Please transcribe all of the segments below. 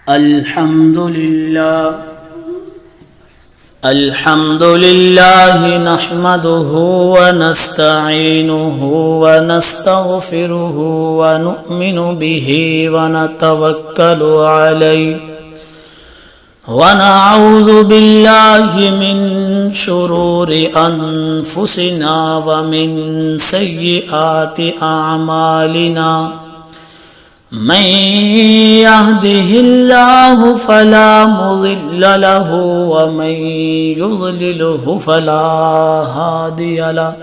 الحمد لله نحمده ونستعينه ونستغفره ونؤمن به ونتوكل عليه ونعوذ بالله من شرور أنفسنا ومن سيئات أعمالنا من يهده الله فلا مضل له ومن يضلله فلا هادي له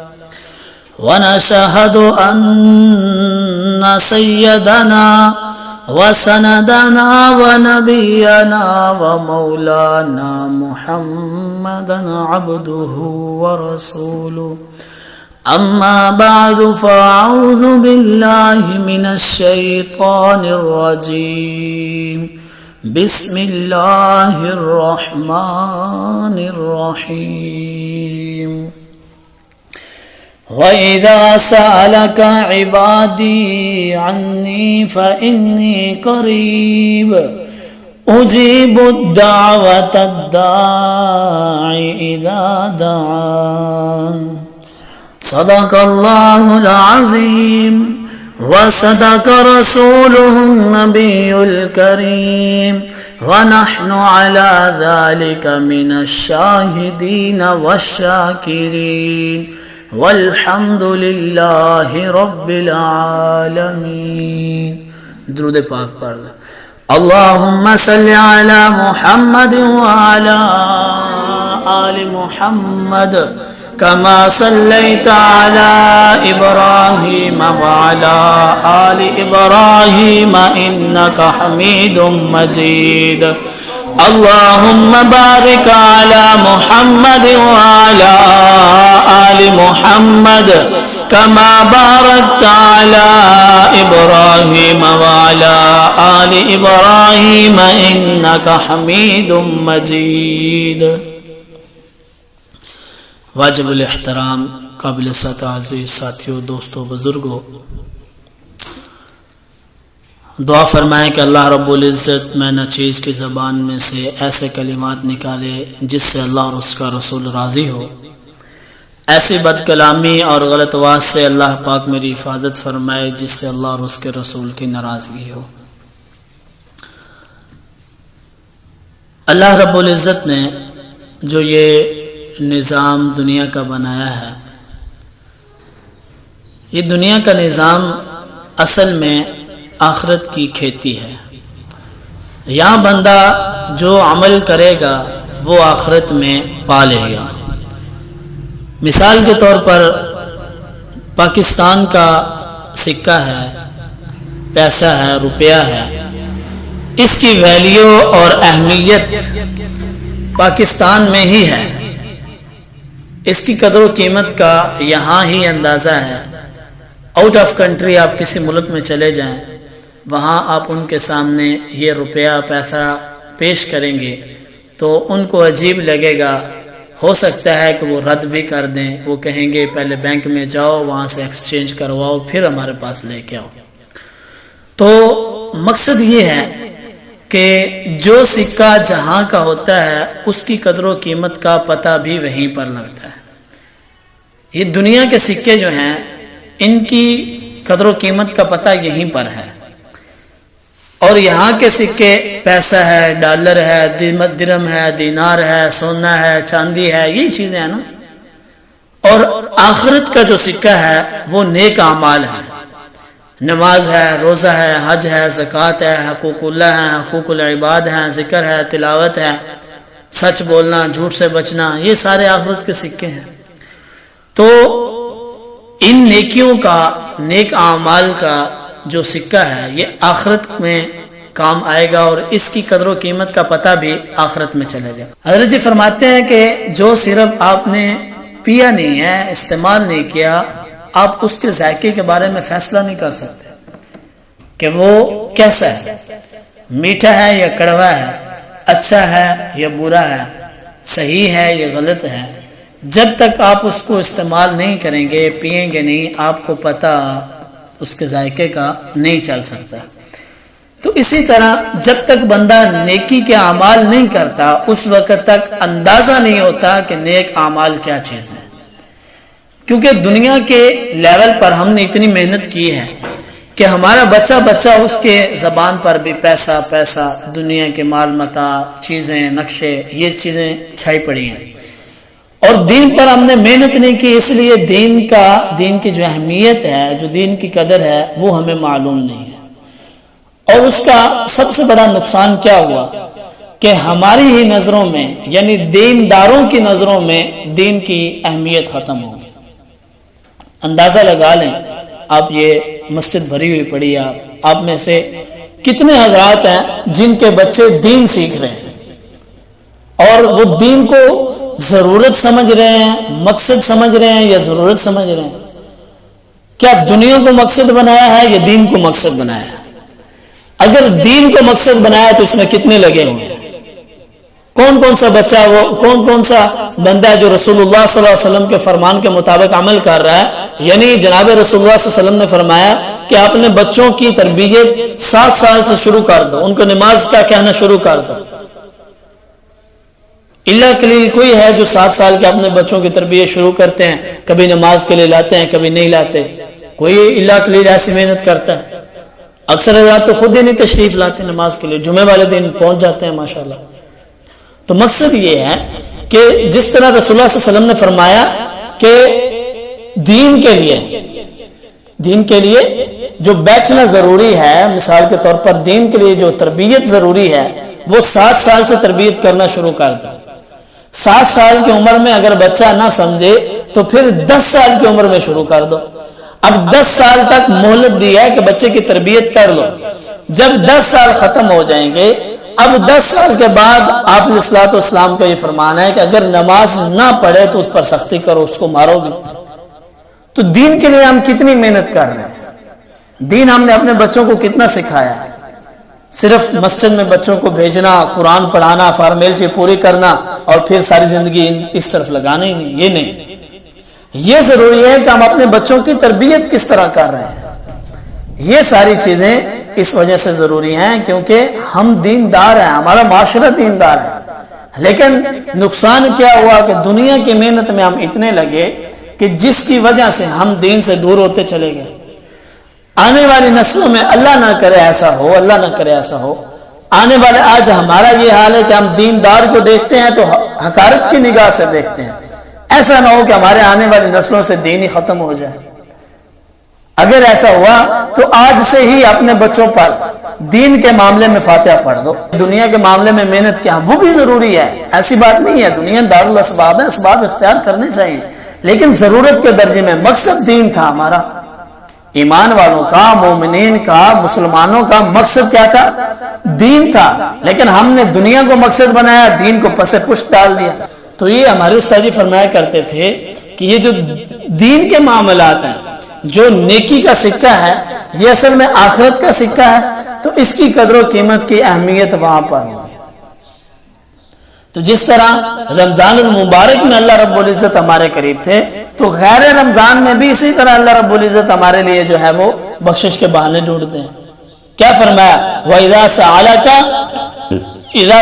ونشهد أن سيدنا وسندنا ونبينا ومولانا محمدا عبده ورسوله أما بعد فأعوذ بالله من الشيطان الرجيم بسم الله الرحمن الرحيم وإذا سألك عبادي عني فإني قريب أجيب الدعوة الداعي إذا دعان صدق الله العظيم وصدق رسوله النبي الكريم ونحن على ذلك من الشاهدين والشاكرين والحمد لله رب العالمين. درود پاک پڑھ لیں. اللهم صل على محمد وعلى آل محمد كما صليت على إبراهيم وعلى آل إبراهيم إنك حميد مجيد. اللهم بارك على محمد وعلى آل محمد كما باركت على إبراهيم وعلى آل إبراهيم إنك حميد مجيد. واجب الاحترام قابل سطح عزیز ساتھیوں، دوستوں، بزرگوں، دعا فرمائیں کہ اللہ رب العزت میں نہ چیز کی زبان میں سے ایسے کلمات نکالے جس سے اللہ اور اس کا رسول راضی ہو، ایسی بد کلامی اور غلط واز سے اللہ پاک میری حفاظت فرمائے جس سے اللہ اور اس کے رسول کی ناراضگی ہو. اللہ رب العزت نے جو یہ نظام دنیا کا بنایا ہے، یہ دنیا کا نظام اصل میں آخرت کی کھیتی ہے. یہاں بندہ جو عمل کرے گا وہ آخرت میں پا لے گا. مثال کے طور پر پاکستان کا سکہ ہے، پیسہ ہے، روپیہ ہے، اس کی ویلیو اور اہمیت پاکستان میں ہی ہے. اس کی قدر و قیمت کا یہاں ہی اندازہ ہے. آؤٹ آف کنٹری آپ کسی ملک میں چلے جائیں، وہاں آپ ان کے سامنے یہ روپیہ پیسہ پیش کریں گے تو ان کو عجیب لگے گا. ہو سکتا ہے کہ وہ رد بھی کر دیں. وہ کہیں گے پہلے بینک میں جاؤ، وہاں سے ایکسچینج کرواؤ، پھر ہمارے پاس لے کے آؤ. تو مقصد یہ ہے کہ جو سکہ جہاں کا ہوتا ہے اس کی قدر و قیمت کا پتہ بھی وہیں پر لگتا ہے. یہ دنیا کے سکے جو ہیں ان کی قدر و قیمت کا پتہ یہیں پر ہے، اور یہاں کے سکے پیسہ ہے، ڈالر ہے، درہم ہے، دینار ہے، سونا ہے، چاندی ہے، یہی چیزیں ہیں نا. اور آخرت کا جو سکہ ہے وہ نیک اعمال ہے. نماز ہے، روزہ ہے، حج ہے، زکوٰۃ ہے، حقوق اللہ ہے، حقوق العباد ہیں، ذکر ہے، تلاوت ہے، سچ بولنا، جھوٹ سے بچنا، یہ سارے آخرت کے سکے ہیں. تو ان نیکیوں کا، نیک اعمال کا جو سکہ ہے یہ آخرت میں کام آئے گا، اور اس کی قدر و قیمت کا پتہ بھی آخرت میں چلے گا. حضرت جی فرماتے ہیں کہ جو صرف آپ نے پیا نہیں ہے، استعمال نہیں کیا، آپ اس کے ذائقے کے بارے میں فیصلہ نہیں کر سکتے کہ وہ کیسا ہے، میٹھا ہے یا کڑوا ہے، اچھا ہے یا برا ہے، صحیح ہے یا غلط ہے. جب تک آپ اس کو استعمال نہیں کریں گے، پئیں گے نہیں، آپ کو پتہ اس کے ذائقے کا نہیں چل سکتا. تو اسی طرح جب تک بندہ نیکی کے اعمال نہیں کرتا اس وقت تک اندازہ نہیں ہوتا کہ نیک اعمال کیا چیز ہے. کیونکہ دنیا کے لیول پر ہم نے اتنی محنت کی ہے کہ ہمارا بچہ اس کے زبان پر بھی پیسہ پیسہ، دنیا کے مال متاع، چیزیں، نقشے، یہ چیزیں چھائی پڑی ہیں، اور دین پر ہم نے محنت نہیں کی. اس لیے دین کی جو اہمیت ہے، جو دین کی قدر ہے، وہ ہمیں معلوم نہیں ہے. اور اس کا سب سے بڑا نقصان کیا ہوا کہ ہماری ہی نظروں میں، یعنی دینداروں کی نظروں میں دین کی اہمیت ختم ہو گئی. اندازہ لگا لیں، آپ یہ مسجد بھری ہوئی پڑی ہے، آپ میں سے کتنے حضرات ہیں جن کے بچے دین سیکھ رہے ہیں اور وہ دین کو ضرورت سمجھ رہے ہیں، مقصد سمجھ رہے ہیں یا ضرورت سمجھ رہے ہیں؟ کیا دنیا کو مقصد بنایا ہے یا دین کو مقصد بنایا ہے؟ اگر دین کو مقصد بنایا تو اس میں کتنے لگے ہوئے ہیں؟ کون سا بچہ، وہ کون سا بندہ ہے جو رسول اللہ صلی اللہ علیہ وسلم کے فرمان کے مطابق عمل کر رہا ہے؟ یعنی جناب رسول اللہ صلی اللہ علیہ وسلم نے فرمایا کہ اپنے بچوں کی تربیت 7 سال سے شروع کر دو، ان کو نماز کا کہنا شروع کر دو. اللہ قلیل کوئی ہے جو 7 سال کے اپنے بچوں کی تربیت شروع کرتے ہیں، کبھی نماز کے لیے لاتے ہیں، کبھی نہیں لاتے. کوئی اللہ قلیل ایسی محنت کرتا ہے؟ اکثر حضرات تو خود ہی نہیں تشریف لاتے نماز کے لیے، جمعے والے دن پہنچ جاتے ہیں ماشاءاللہ. تو مقصد یہ ہے کہ جس طرح رسول اللہ صلی اللہ علیہ وسلم نے فرمایا کہ دین کے لیے جو بیٹھنا ضروری ہے، مثال کے طور پر دین کے لیے جو تربیت ضروری ہے وہ 7 سال سے تربیت کرنا شروع کر دو. 7 سال کی عمر میں اگر بچہ نہ سمجھے تو پھر 10 سال کی عمر میں شروع کر دو. اب 10 سال تک مہلت دی ہے کہ بچے کی تربیت کر لو. جب 10 سال ختم ہو جائیں گے، اب 10 سال کے بعد آپ علیہ الصلوۃ والسلام کا یہ فرمان ہے کہ اگر نماز نہ پڑھے تو اس پر سختی کرو، اس کو مارو گے. تو دین کے لیے ہم کتنی محنت کر رہے ہیں، دین ہم نے اپنے بچوں کو کتنا سکھایا ہے. صرف مسجد میں بچوں کو بھیجنا، قرآن پڑھانا، فارمیلٹی پوری کرنا اور پھر ساری زندگی اس طرف لگانا ہی نہیں، یہ نہیں. یہ ضروری ہے کہ ہم اپنے بچوں کی تربیت کس طرح کر رہے ہیں. یہ ساری چیزیں اس وجہ سے ضروری ہیں کیونکہ ہم دیندار ہیں، ہمارا معاشرہ دیندار ہے. لیکن نقصان کیا ہوا کہ دنیا کی محنت میں ہم اتنے لگے کہ جس کی وجہ سے ہم دین سے دور ہوتے چلے گئے. آنے والی نسلوں میں اللہ نہ کرے ایسا ہو، اللہ نہ کرے ایسا ہو، آنے والے آج ہمارا یہ حال ہے کہ ہم دیندار کو دیکھتے ہیں تو حقارت کی نگاہ سے دیکھتے ہیں. ایسا نہ ہو کہ ہمارے آنے والی نسلوں سے دین ہی ختم ہو جائے. اگر ایسا ہوا تو آج سے ہی اپنے بچوں پر دین کے معاملے میں فاتحہ پڑھ دو. دنیا کے معاملے میں محنت کیا وہ بھی ضروری ہے، ایسی بات نہیں ہے. دنیا دارالاسباب ہے، اسباب اختیار کرنے چاہیے، لیکن ضرورت کے درجے میں. مقصد دین تھا ہمارا، ایمان والوں کا، مومنین کا، مسلمانوں کا مقصد کیا تھا؟ دین تھا. لیکن ہم نے دنیا کو مقصد بنایا، دین کو پس پشت ڈال دیا. تو یہ ہمارے استاد جی فرمایا کرتے تھے کہ یہ جو دین کے معاملات ہیں، جو نیکی کا سکہ ہے، یہ اصل میں آخرت کا سکہ ہے. تو اس کی قدر و قیمت کی اہمیت وہاں پر ہے. تو جس طرح رمضان المبارک میں اللہ رب العزت ہمارے قریب تھے، تو غیر رمضان میں بھی اسی طرح اللہ رب العزت ہمارے لیے جو ہے وہ بخشش کے بہانے ڈھونڈتے ہیں. کیا فرمایا؟ وَإِذَا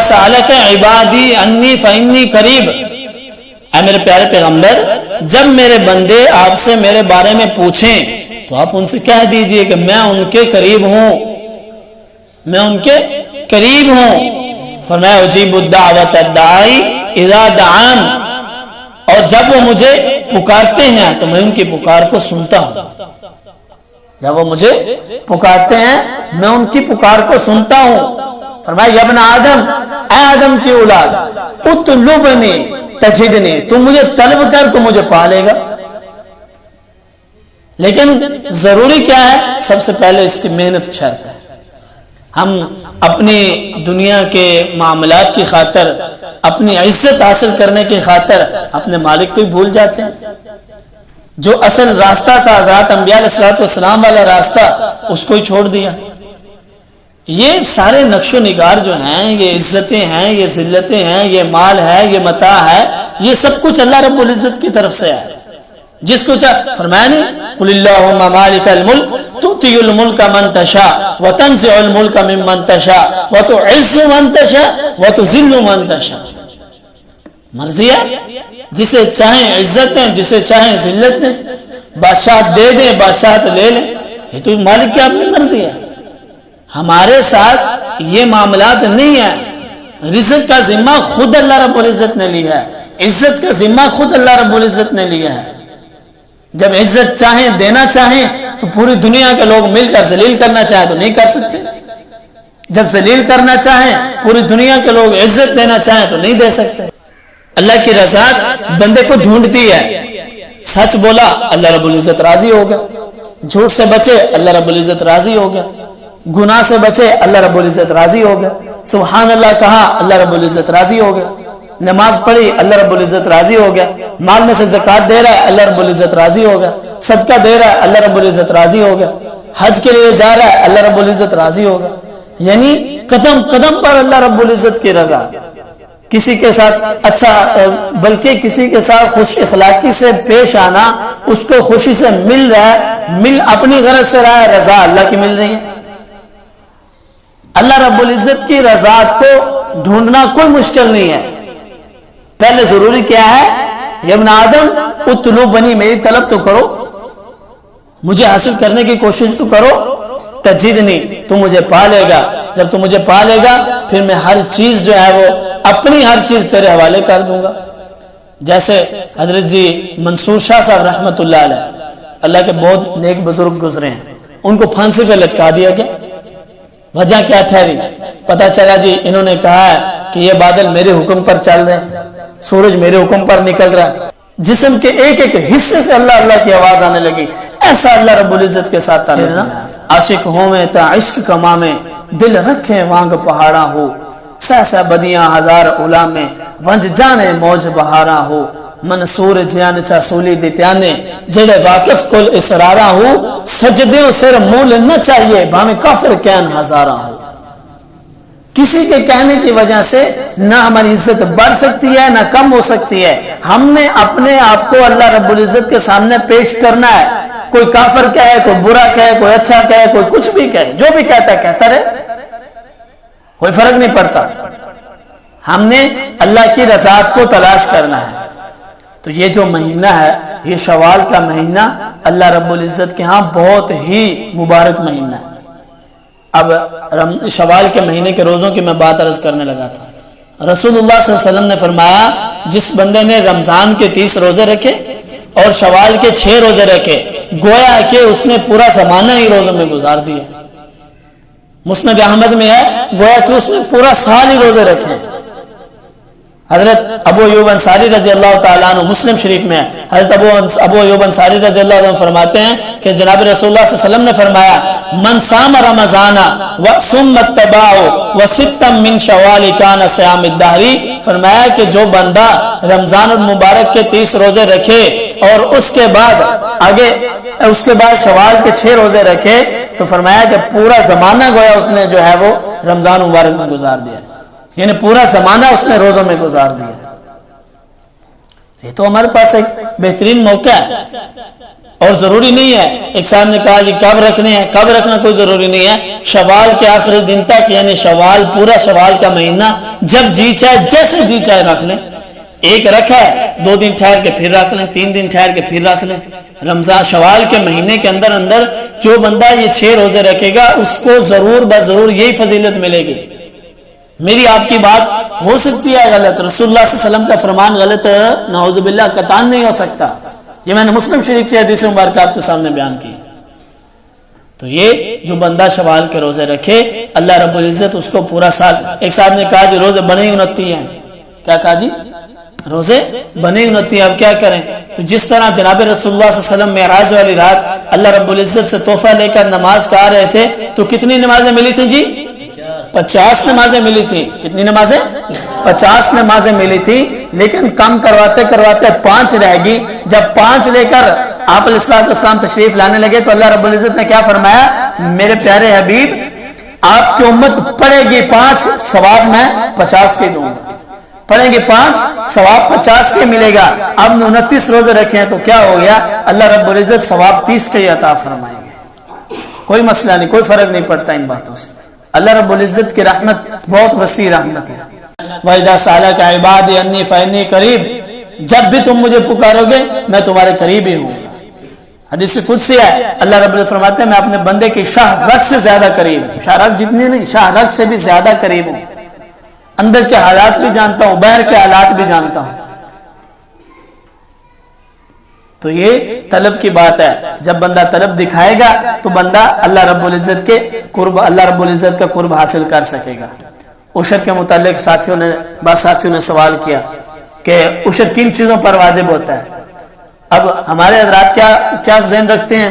سَأَلَكَ عِبَادِي عَنِّي فَإِنِّي قَرِيبٌ. اے میرے پیارے پیغمبر، جب میرے بندے آپ سے میرے بارے میں پوچھیں تو آپ ان سے کہہ دیجئے کہ میں ان کے قریب ہوں، میں ان کے قریب ہوں. فرمایا اجیب الدعوت الداعی اذا دعان، اور جب وہ مجھے پکارتے ہیں تو میں ان کی پکار کو سنتا ہوں. جب وہ مجھے پکارتے ہیں میں ان کی پکار کو سنتا ہوں. فرمایا یا ابن آدم، اے آدم کی اولاد، اطلبنی تجدنی، تم مجھے طلب کر تو مجھے پا لے گا. لیکن ضروری کیا ہے؟ سب سے پہلے اس کی محنت شرط ہے. ہم اپنی دنیا کے معاملات کی خاطر، اپنی عزت حاصل کرنے کی خاطر اپنے مالک کو ہی بھول جاتے ہیں. جو اصل راستہ تھا حضرات انبیاء علیہ السلام والا راستہ، اس کو ہی چھوڑ دیا. یہ سارے نقش و نگار جو ہیں، یہ عزتیں ہیں، یہ ذلتیں ہیں، یہ مال ہے، یہ متاع ہے، یہ سب کچھ اللہ رب العزت کی طرف سے ہے. جس کو فرمایا نہیں قل اللہم مالک الملک تؤتی الملک من تشاء وتنزع الملک ممن تشاء وتعز من تشاء وتذل من تشاء. مرضی ہے، جسے چاہیں عزت دیں، جسے چاہیں ذلت دیں، بادشاہ دے دیں، بادشاہ لے لیں، یہ تو مالک کی اپنی مرضی ہے. ہمارے ساتھ یہ معاملات نہیں ہیں. رزق کا ذمہ خود اللہ رب العزت نے لیا ہے، عزت کا ذمہ خود اللہ رب العزت نے لیا ہے. جب عزت چاہیں دینا چاہیں تو پوری دنیا کے لوگ مل کر ذلیل کرنا چاہیں تو نہیں کر سکتے. جب ذلیل کرنا چاہیں پوری دنیا کے لوگ عزت دینا چاہیں تو نہیں دے سکتے. اللہ کی رضا بندے کو ڈھونڈتی ہے. سچ بولا اللہ رب العزت راضی ہو گیا، جھوٹ سے بچے اللہ رب العزت راضی ہو گیا، گناہ سے بچے اللہ رب العزت راضی ہو گیا، سبحان اللہ کہا اللہ رب العزت راضی ہو گیا، نماز پڑھی اللہ رب العزت راضی ہو گیا، مال میں سے زکوٰۃ دے رہا ہے اللہ رب العزت راضی ہو گیا، صدقہ دے رہا ہے اللہ رب العزت راضی ہو گیا، حج کے لیے جا رہا ہے اللہ رب العزت راضی ہو گیا. یعنی قدم قدم پر اللہ رب العزت کی رضا. کسی کے ساتھ اچھا بلکہ کسی کے ساتھ خوش اخلاقی سے پیش آنا، اس کو خوشی سے مل رہا ہے، مل اپنی غرض سے رہا ہے، رضا اللہ کی مل رہی ہے. اللہ رب العزت کی رضا کو ڈھونڈنا کوئی مشکل نہیں ہے. پہلے ضروری کیا ہے؟ یا ابن آدم اطلب بنی، میری طلب تو کرو، مجھے حاصل کرنے کی کوشش تو کرو، تجدنی تو مجھے پا لے گا. جب تو مجھے پا لے گا پھر میں ہر چیز جو ہے وہ اپنی ہر چیز تیرے حوالے کر دوں گا. جیسے حضرت جی منصور شاہ صاحب رحمۃ اللہ علیہ، اللہ کے بہت نیک بزرگ گزرے ہیں، ان کو پھانسی پہ لٹکا دیا گیا. وجہ کیا ٹھہری؟ پتہ چلا جی انہوں نے کہا ہے کہ یہ بادل میرے حکم پر چل رہے ہیں، سورج میرے حکم پر نکل رہا ہے. جسم کے ایک ایک حصے سے اللہ اللہ کی آواز آنے لگی. ایسا اللہ رب العزت کے ساتھ تعلق. عاشق ہوئے تا عشق کما میں، دل رکھے وانگ پہاڑا ہو، سہ سہ بدیاں ہزار اولا میں، ونج جانے موج بہارا ہو. منصور جیان چا سولی دیتیانے، جڑے واقف کل اسرارا ہو، سجدیوں سر مول نہ چاہیے، بھامے کافر کین ہزارا ہو. کسی کے کہنے کی وجہ سے نہ ہماری عزت بڑھ سکتی ہے نہ کم ہو سکتی ہے. ہم نے اپنے آپ کو اللہ رب العزت کے سامنے پیش کرنا ہے. کوئی کافر کہے، کوئی برا کہے، کوئی اچھا کہے، کوئی کچھ بھی کہے، جو بھی کہتا ہے کہتا رہے، کوئی فرق نہیں پڑتا. ہم نے اللہ کی رضا کو تلاش کرنا ہے. تو یہ جو مہینہ ہے، یہ شوال کا مہینہ اللہ رب العزت کے ہاں بہت ہی مبارک مہینہ ہے. اب شوال کے مہینے کے روزوں کی میں بات عرض کرنے لگا تھا. رسول اللہ صلی اللہ علیہ وسلم نے فرمایا جس بندے نے رمضان کے 30 روزے رکھے اور شوال کے 6 روزے رکھے، گویا کہ اس نے پورا زمانہ ہی روزوں میں گزار دیا. مسند احمد میں ہے گویا کہ اس نے پورا سال ہی روزے رکھے. حضرت ابو ایوب انصاری رضی اللہ تعالیٰ عنہ، مسلم شریف میں ہے، حضرت ابو ایوب انصاری رضی اللہ عنہ فرماتے ہیں کہ جناب رسول اللہ صلی اللہ علیہ وسلم نے فرمایا من صام رمضان وصم اتباعه وستا من شوال کان صیام الدہر. فرمایا کہ جو بندہ رمضان المبارک کے 30 روزے رکھے اور اس کے بعد شوال کے 6 روزے رکھے تو فرمایا کہ پورا زمانہ گویا اس نے جو ہے وہ رمضان مبارک میں گزار دیا، یعنی پورا زمانہ اس نے روزوں میں گزار دیا. یہ تو ہمارے پاس ایک بہترین موقع ہے اور ضروری نہیں ہے. ایک صاحب نے کہا جی کب رکھنے ہیں، کب رکھنا کوئی ضروری نہیں ہے. شوال کے آخری دن تک، یعنی شوال پورا شوال کا مہینہ جب جی چاہے جیسے جی چاہے رکھ لیں. ایک رکھا ہے 2 دن ٹھہر کے پھر رکھ لیں، 3 دن ٹھہر کے پھر رکھ لیں. رمضان شوال کے مہینے کے اندر جو بندہ یہ 6 روزے رکھے گا اس کو ضرور بضرور یہی فضیلت ملے گی. میری آپ کی بات ہو سکتی ہے غلط، رسول اللہ صلی اللہ علیہ وسلم کا فرمان غلط نعوذ باللہ قطعاً نہیں ہو سکتا. یہ میں نے مسلم شریف کی حدیث مبارکہ آپ کے سامنے بیان کی. تو یہ جو بندہ شوال کے روزے رکھے اللہ رب العزت اس کو پورا سال. ایک صاحب نے کہا جی روزے بنے 29 ہیں. کیا کہا جی؟ روزے بنے 29. اب کیا کریں؟ تو جس طرح جناب رسول اللہ صلی اللہ علیہ وسلم معراج والی رات اللہ رب العزت سے تحفہ لے کر نماز کا رہے تھے تو کتنی نمازیں ملی تھیں جی؟ 50 نمازیں ملی تھی. کتنی نمازیں؟ 50 نمازیں ملی تھی. لیکن کم کرواتے کرواتے 5 رہ گی. جب 5 لے کر آپ علیہ الصلوۃ والسلام تشریف لانے لگے تو اللہ رب العزت نے کیا فرمایا؟ میرے پیارے حبیب آپ کی امت پڑھے گی 5 ثواب میں 50 کے دوں گا. پڑھیں گے 5 ثواب 50 کے ملے گا. اب 29 روزے رکھے ہیں تو کیا ہو گیا؟ اللہ رب العزت ثواب 30 کے عطا فرمائیں گے. کوئی مسئلہ نہیں، کوئی فرق نہیں پڑتا ان باتوں سے۔ اللہ رب العزت کی رحمت بہت وسیع رحمت ہے۔ وَإِذَا سَأَلَكَ عِبَادِي أَنِّي فَإِنِّي قَرِيبٌ، جب بھی تم مجھے پکارو گے میں تمہارے قریب ہی ہوں۔ حدیث قدسی ہے، اللہ رب العزت فرماتے ہیں میں اپنے بندے کی شاہ رگ سے زیادہ قریب ہوں، شاہ رگ جتنی نہیں، شاہ رگ سے بھی زیادہ قریب ہوں، اندر کے حالات بھی جانتا ہوں، باہر کے حالات بھی جانتا ہوں۔ تو یہ طلب کی بات ہے، جب بندہ طلب دکھائے گا تو بندہ اللہ رب العزت کے قرب، اللہ رب العزت کا قرب حاصل کر سکے گا۔ عشر کے متعلق بعض ساتھیوں نے سوال کیا کہ عشر کن چیزوں پر واجب ہوتا ہے۔ اب ہمارے حضرات کیا ذہن رکھتے ہیں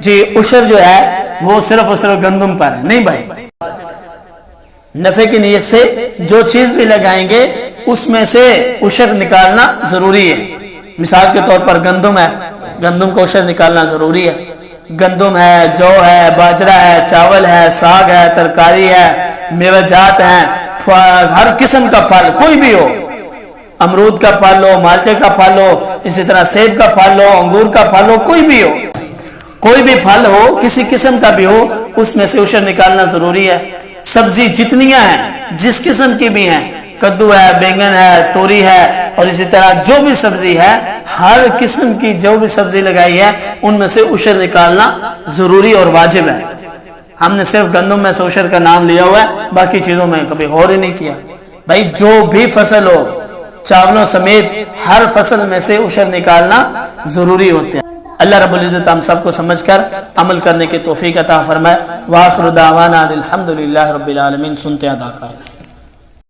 جی عشر جو ہے وہ صرف اور صرف گندم پر ہے، نہیں بھائی، نفع کی نیت سے جو چیز بھی لگائیں گے اس میں سے عشر نکالنا ضروری ہے۔ مثال کے طور پر گندم ہے، گندم کا عشر نکالنا ضروری ہے۔ گندم ہے، جو ہے، باجرہ ہے، چاول ہے، ساگ ہے، ترکاری ہے، میوہ جات ہیں، ہر قسم کا پھل کوئی بھی ہو، امرود کا پھل ہو، مالٹے کا پھل ہو، اسی طرح سیب کا پھل ہو، انگور کا پھل ہو، کوئی بھی ہو، کوئی بھی پھل ہو، کسی قسم کا بھی ہو، اس میں سے عشر نکالنا ضروری ہے۔ سبزی جتنیاں ہیں، جس قسم کی بھی ہیں، کدو ہے، بینگن ہے، توری ہے، اور اسی طرح جو بھی سبزی ہے، ہر قسم کی جو بھی سبزی لگائی ہے ان میں سے عشر نکالنا ضروری اور واجب ہے۔ ہم نے صرف گندم میں سے عشر کا نام لیا ہوا ہے، باقی چیزوں میں کبھی غور ہی نہیں کیا۔ بھائی جو بھی فصل ہو، چاولوں سمیت ہر فصل میں سے عشر نکالنا ضروری ہوتے ہیں۔ اللہ رب العزت ہم سب کو سمجھ کر عمل کرنے کی توفیق عطا فرمائے۔ وآخر دعوانا الحمدللہ رب العالمین۔ سنتے ادا کر